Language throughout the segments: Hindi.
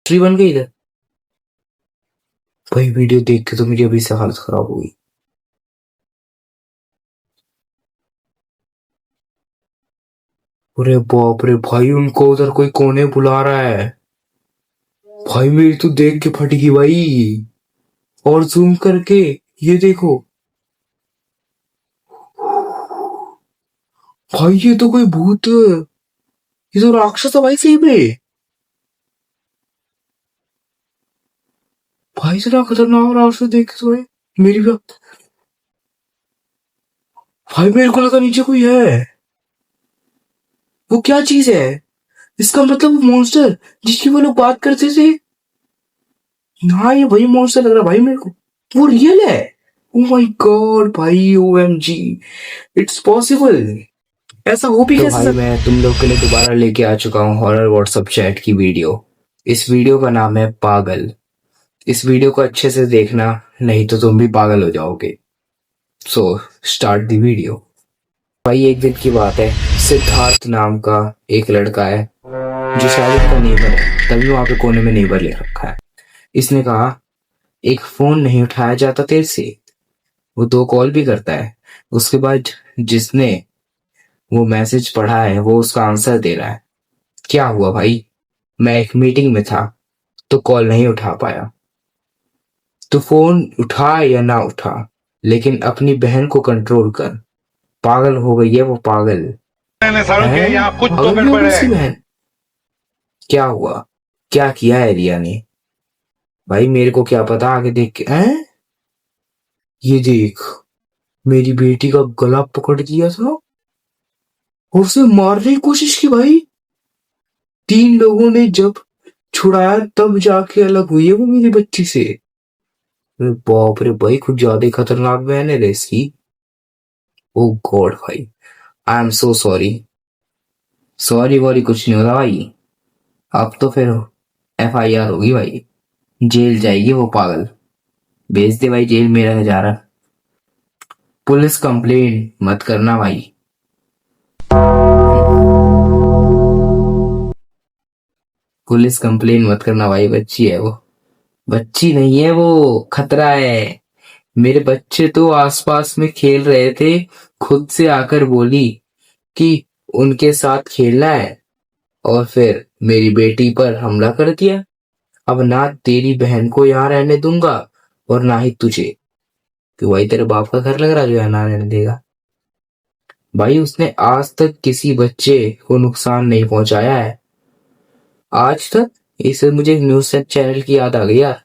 ट्री बन गई इधर। भाई वीडियो देख के तो मेरी अभी से हालत खराब हो गई। अरे बाप रे भाई, उनको उधर कोई कोने बुला रहा है। भाई मेरी तो देख के फट गई भाई। और जूम करके ये देखो भाई, ये तो कोई भूत, ये तो राक्षस है भाई सही में। भाई इतना खतरनाक राक्षस देख के तो भाई मेरी भी, भाई मेरे को लगा नीचे कोई है। वो क्या चीज है? इसका मतलब वो मॉन्स्टर जिसकी वो लोग बात करते थे। हाँ ये वही मॉन्स्टर लग रहा भाई मेरे को। वो रियल है। ओ माय गॉड भाई, ओएमजी, इट्स पॉसिबल। ऐसा हो भी तो कैसे भाई मैं तुम लोग के लिए दोबारा लेके आ चुका हूँ हॉरर व्हाट्सएप चैट की वीडियो। इस वीडियो का नाम है पागल। इस वीडियो को अच्छे से देखना, नहीं तो तुम भी पागल हो जाओगे। So start the video. भाई एक दिन की बात है, सिद्धार्थ नाम का एक लड़का है जो शायद उसका नेबर है, तभी वहां पे कोने में नेबर ले रखा है। इसने कहा एक फोन नहीं उठाया जाता तेरे से। वो 2 कॉल भी करता है। उसके बाद जिसने वो मैसेज पढ़ा है वो उसका आंसर दे रहा है। क्या हुआ भाई? मैं एक मीटिंग में था तो कॉल नहीं उठा पाया। तो फोन उठा या ना उठा, लेकिन अपनी बहन को कंट्रोल कर। पागल हो गई है वो, पागल है। यहाँ कुछ तो गड़बड़ है। उसकी बहन क्या हुआ? क्या किया है रिया ने? भाई मेरे को क्या पता, आगे देख के हैं। ये देख, मेरी बेटी का गला पकड़ दिया था और उसे मारने की कोशिश की भाई। 3 लोगों ने जब छुड़ाया तब जाके अलग हुई है वो मेरी बच्ची से। अरे बाप रे भाई, कुछ ज्यादा ही खतरनाक बहन है रे इसकी। ओ गॉड भाई, I am so sorry. Sorry worry कुछ नहीं होता भाई। अब तो फिर FIR होगी भाई, जेल जाएगी वो पागल। भेज दे भाई जेल, मेरा हजारा। पुलिस कंप्लेन मत करना भाई। पुलिस कंप्लेन मत करना भाई, बच्ची है वो। बच्ची नहीं है वो, खतरा है। मेरे बच्चे तो आसपास में खेल रहे थे, खुद से आकर बोली कि उनके साथ खेलना है, और फिर मेरी बेटी पर हमला कर दिया। अब ना तेरी बहन को यहाँ रहने दूंगा और ना ही तुझे। तो भाई तेरे बाप का घर लग रहा है जो यहाँ ना रहने देगा? भाई उसने आज तक किसी बच्चे को नुकसान नहीं पहुंचाया है, आज तक। इसे मुझे न्यूज चैनल की याद आ गई यार।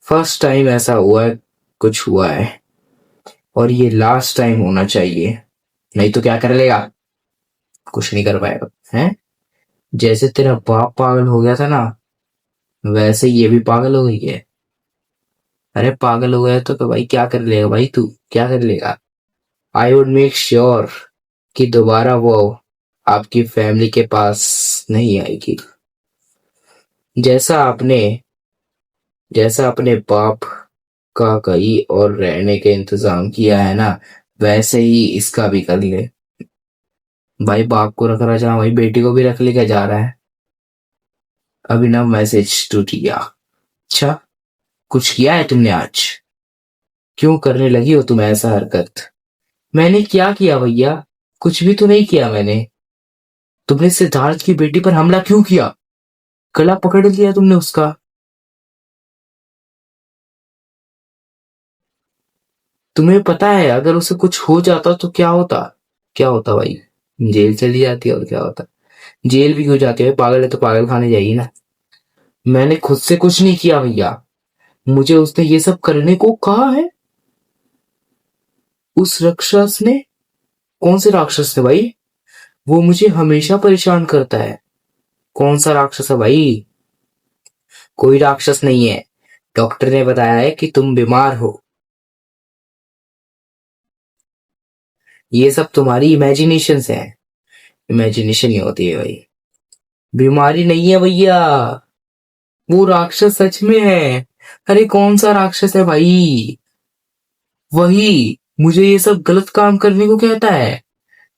फर्स्ट टाइम ऐसा हुआ है, कुछ हुआ है, और ये लास्ट टाइम होना चाहिए। नहीं तो क्या कर लेगा? कुछ नहीं कर पाएगा हैं। जैसे तेरा बाप पागल हो गया था ना, वैसे ये भी पागल हो गई है। अरे पागल हो गया तो भाई क्या कर लेगा भाई, तू क्या कर लेगा? आई वुड मेक श्योर कि दोबारा वो आपकी फैमिली के पास नहीं आएगी। जैसा आपने जैसा अपने बाप का कहीं और रहने के इंतजाम किया है ना, वैसे ही इसका भी कर ले। भाई बाप को रख रहा जहाँ, वही बेटी को भी रख लेके जा रहा है। अभिनव मैसेज टूट गया। अच्छा, कुछ किया है तुमने आज? क्यों करने लगी हो तुम ऐसा हरकत? मैंने क्या किया भैया? कुछ भी तो नहीं किया मैंने। तुमने सिद्धार्थ की बेटी पर हमला क्यों किया? गला पकड़ लिया तुमने उसका। तुम्हें पता है अगर उसे कुछ हो जाता तो क्या होता? क्या होता भाई? जेल चली जाती और क्या होता? जेल भी हो जाती है, पागल है तो पागल खाने जाएगी ना। मैंने खुद से कुछ नहीं किया भैया, मुझे उसने ये सब करने को कहा है। उस राक्षस ने, कौन से राक्षस ने भाई? वो मुझे हमेशा परेशान करता है। कौन सा राक्षस है भाई? कोई राक्षस नहीं है। डॉक्टर ने बताया है कि तुम बीमार हो। ये सब तुम्हारी इमेजिनेशन है। इमेजिनेशन ही होती है भाई, बीमारी नहीं है भैया। वो राक्षस सच में है। अरे कौन सा राक्षस है भाई? वही मुझे ये सब गलत काम करने को कहता है।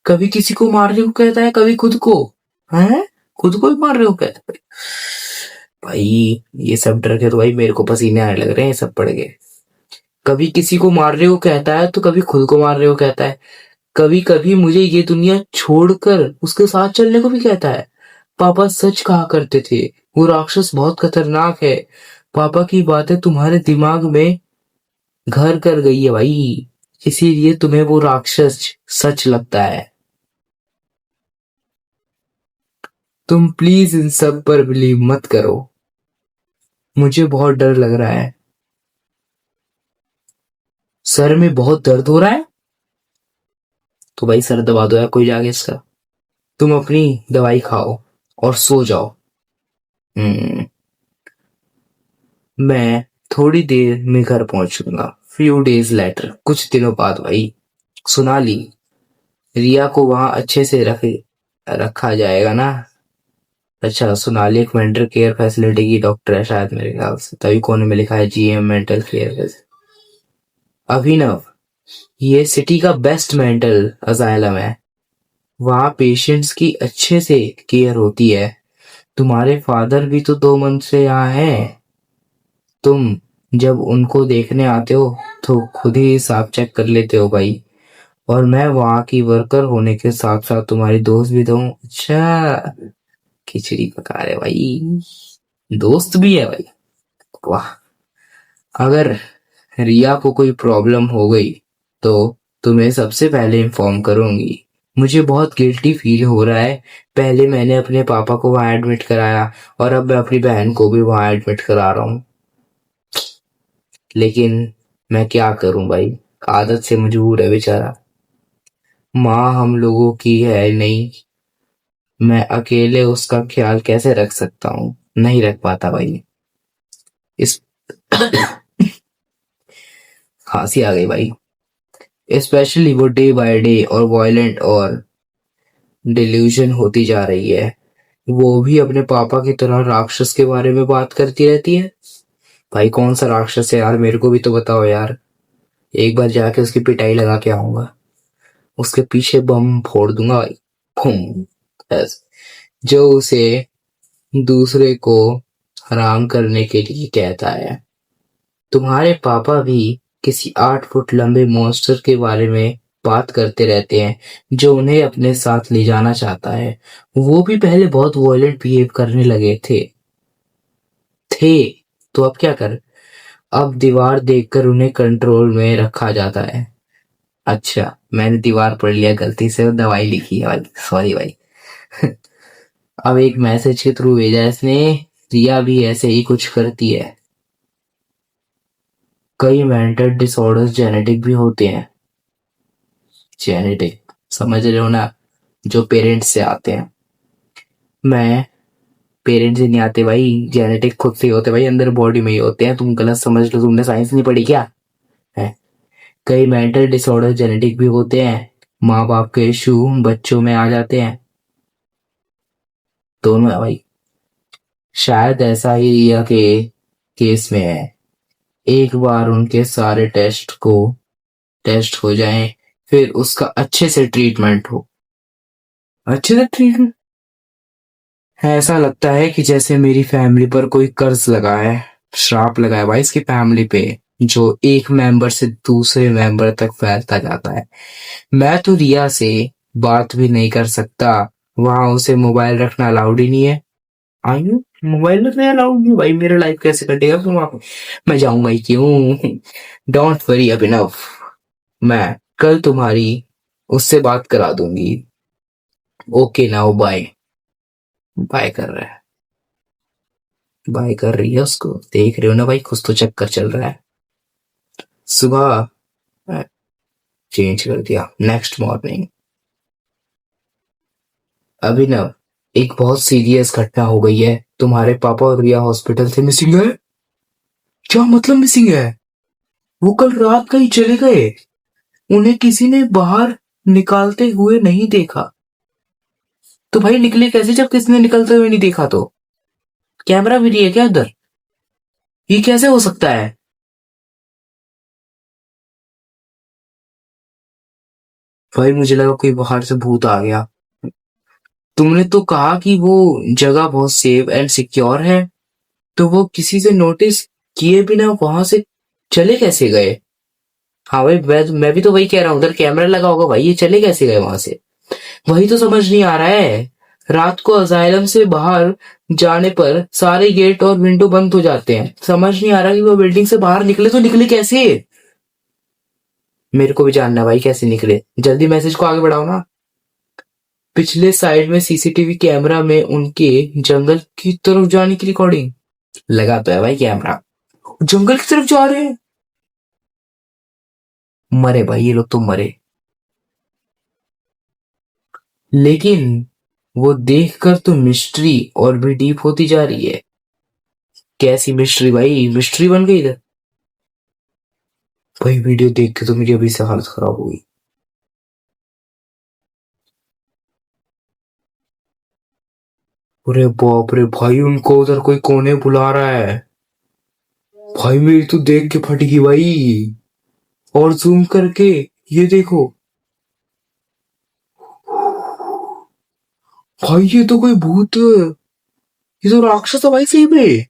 कभी किसी को मारने को कहता है, कभी खुद को। हैं? खुद को ही मार रहे हो कहता है। भाई ये सब डर के तो भाई मेरे को पसीने आने लग रहे हैं सब पढ़ के। कभी किसी को मार रहे हो कहता है तो कभी खुद को मार रहे हो कहता है। कभी कभी मुझे ये दुनिया छोड़कर उसके साथ चलने को भी कहता है। पापा सच कहा करते थे, वो राक्षस बहुत खतरनाक है। पापा की बातें तुम्हारे दिमाग में घर कर गई है भाई, इसीलिए तुम्हें वो राक्षस सच लगता है। तुम प्लीज इन सब पर बिलीव मत करो, मुझे बहुत डर लग रहा है। सर में बहुत दर्द हो रहा है, तो भाई सर दबा दो यार कोई जाके इसका। तुम अपनी दवाई खाओ और सो जाओ। हम्म, मैं थोड़ी देर में घर पहुंचूंगा। फ्यू डेज लेटर, कुछ दिनों बाद भाई। सोनाली, रिया को वहां अच्छे से रखा जाएगा ना? अच्छा, सोनाली एक मेंटल केयर फैसिलिटी की डॉक्टर है शायद मेरे ख्याल से, तभी कोने में लिखा है जीएम मेंटल केयर। अभिनव, ये सिटी का बेस्ट मेंटल असाइलम है। वहाँ पेशेंट्स की अच्छे से केयर होती है। तुम्हारे फादर भी तो 2 मंथ से यहाँ हैं। तुम जब उनको देखने आते हो तो खुद ही हिसाब चेक कर लेते हो भाई। और मैं वहाँ की वर्कर होने के साथ साथ तुम्हारी दोस्त भी तो हूँ। अच्छा, खिचड़ी पका रहे भाई, दोस्त भी है भाई। वाह। अगर रिया को कोई प्रॉब्लम हो गई तो तुम्हें सबसे पहले इन्फॉर्म करूंगी। मुझे बहुत गिल्टी फील हो रहा है। पहले मैंने अपने पापा को वहां एडमिट कराया और अब मैं अपनी बहन को भी वहां एडमिट करा रहा हूँ। लेकिन मैं क्या करूं भाई, आदत से मजबूर है बेचारा। माँ हम लोगों की है नहीं, मैं अकेले उसका ख्याल कैसे रख सकता हूँ? नहीं रख पाता भाई। इस खांसी आ गई भाई। स्पेशली वो डे बाय डे और वायलेंट और डिल्यूजन होती जा रही है। वो भी अपने पापा की तरह राक्षस के बारे में बात करती रहती है। भाई कौन सा राक्षस है यार, मेरे को भी तो बताओ यार। एक बार जाके उसकी पिटाई लगा के आऊंगा, उसके पीछे बम फोड़ दूंगा भाई। बूम। बस। जो उसे दूसरे को हराम करने के लिए कहता है। तुम्हारे पापा भी किसी 8 फुट लंबे मॉन्स्टर के बारे में बात करते रहते हैं, जो उन्हें अपने साथ ले जाना चाहता है। वो भी पहले बहुत वॉयलेंट बिहेव करने लगे थे। तो अब क्या कर, अब दीवार देखकर उन्हें कंट्रोल में रखा जाता है। अच्छा, मैंने दीवार पढ़ लिया गलती से, दवाई लिखी है भाई, सॉरी भाई। अब एक मैसेज के थ्रू भेजा है इसने। रिया भी ऐसे ही कुछ करती है। कई मेंटल डिसऑर्डर्स जेनेटिक भी होते हैं। जेनेटिक समझ रहे हो ना, जो पेरेंट्स से आते हैं। मैं पेरेंट्स से नहीं आते भाई, जेनेटिक खुद से ही होते भाई, अंदर बॉडी में ही होते हैं। तुम गलत समझ लो, तुमने साइंस नहीं पढ़ी क्या है? कई मेंटल डिसऑर्डर जेनेटिक भी होते हैं। माँ बाप के इशू बच्चों में आ जाते हैं, दोनों है भाई। शायद ऐसा ही रिया के केस में है। एक बार उनके सारे टेस्ट हो जाएं, फिर उसका अच्छे से ट्रीटमेंट हो। अच्छे से ट्रीटमेंट? ऐसा लगता है कि जैसे मेरी फैमिली पर कोई कर्ज लगा है, श्राप लगा है भाई इसकी फैमिली पे, जो एक मेंबर से दूसरे मेंबर तक फैलता जाता है। मैं तो रिया से बात भी नहीं कर सकता, वहां उसे मोबाइल रखना अलाउड ही नहीं है। आई नो, मोबाइल रखना अलाउड नहीं भाई, मेरा लाइफ कैसे कटेगा फिर वहां पे? मैं जाऊंगा ही क्यों? डोंट वरी अभिनव, मैं कल तुम्हारी उससे बात करा दूंगी। Okay now bye. बाय कर रहा है, बाय कर रही है उसको, देख रहे हो ना भाई, कुछ तो चक्कर चल रहा है। सुबह चेंज कर दिया, नेक्स्ट मॉर्निंग। अभिनव, एक बहुत सीरियस घटना हो गई है। तुम्हारे पापा और रिया हॉस्पिटल से मिसिंग है। क्या मतलब मिसिंग है? वो कल रात कहीं चले गए, उन्हें किसी ने बाहर निकालते हुए नहीं देखा। तो भाई निकले कैसे जब किसी ने निकलते हुए नहीं देखा? तो कैमरा भी नहीं है क्या उधर? ये कैसे हो सकता है? भाई मुझे लगा कोई बाहर से भूत आ गया। तुमने तो कहा कि वो जगह बहुत सेफ एंड सिक्योर है। तो वो किसी से नोटिस किए बिना वहां से चले कैसे गए? हाँ भाई, मैं भी तो वही कह रहा हूँ, उधर कैमरा लगा होगा भाई, ये चले कैसे गए वहां से? वही तो समझ नहीं आ रहा है। रात को अजाइलम से बाहर जाने पर सारे गेट और विंडो बंद हो जाते हैं, समझ नहीं आ रहा कि वो बिल्डिंग से बाहर निकले तो निकले कैसे? मेरे को भी जानना है भाई कैसे निकले, जल्दी मैसेज को आगे बढ़ाओ ना। पिछले साइड में सीसीटीवी कैमरा में उनके जंगल की तरफ जाने की रिकॉर्डिंग लगा तो है भाई कैमरा, जंगल की तरफ जा रहे हैं। मरे भाई ये लोग तो मरे। लेकिन वो देखकर तो मिस्ट्री और भी डीप होती जा रही है। कैसी मिस्ट्री भाई, मिस्ट्री बन गई इधर। भाई वीडियो देख के तो मेरी अभी से हालत खराब हो गई। अरे बाप रे भाई, उनको उधर कोई कोने बुला रहा है। भाई मेरी तो देख के फट गई भाई। और जूम करके ये देखो भाई, ये तो कोई भूत, ये तो राक्षस है भाई सही में।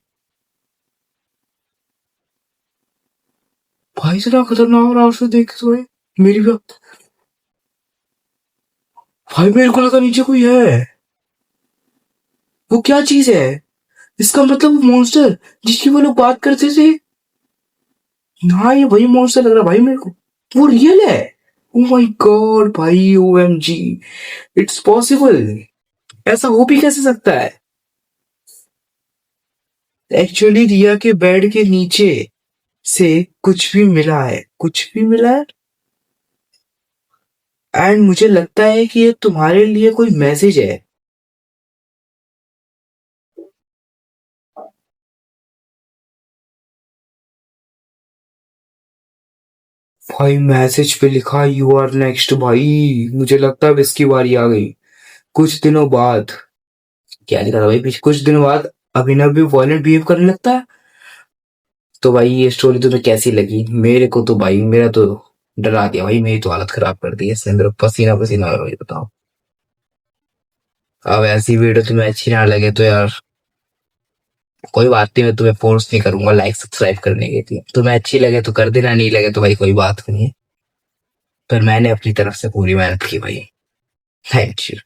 भाई इतना खतरनाक राक्षस देख के तो भाई मेरी भी, भाई मेरे को लगा नीचे कोई है। वो क्या चीज है? इसका मतलब मॉन्स्टर जिसकी वो लोग बात करते थे। हाँ ये वही मॉन्स्टर लग रहा भाई मेरे को। वो रियल है। ओ माय गॉड भाई, O M G, it's possible. ऐसा हो भी कैसे सकता है? एक्चुअली रिया के बेड के नीचे से कुछ भी मिला है, कुछ भी मिला है। एंड मुझे लगता है कि ये तुम्हारे लिए कोई मैसेज है। भाई मैसेज पे लिखा यू आर नेक्स्ट। भाई मुझे लगता है अब इसकी बारी आ गई। कुछ दिनों बाद, क्या लिखा था भाई पीछे, कुछ दिनों बाद अभिनव भी वॉयलेंट बिहेव करने लगता है। तो भाई ये स्टोरी तुम्हें कैसी लगी? मेरे को तो भाई, मेरा तो डरा दिया भाई, मेरी तो हालत खराब कर दी है, इससे अंदर पसीना पसीना हो रहा है, बताओ। अब ऐसी वीडियो तुम्हें अच्छी ना लगे तो यार कोई बात नहीं, मैं तुम्हें फोर्स नहीं करूंगा लाइक सब्सक्राइब करने के लिए। तुम्हें अच्छी लगे तो कर देना, नहीं लगे तो भाई कोई बात नहीं है। पर मैंने अपनी तरफ से पूरी मेहनत की भाई। Thank you.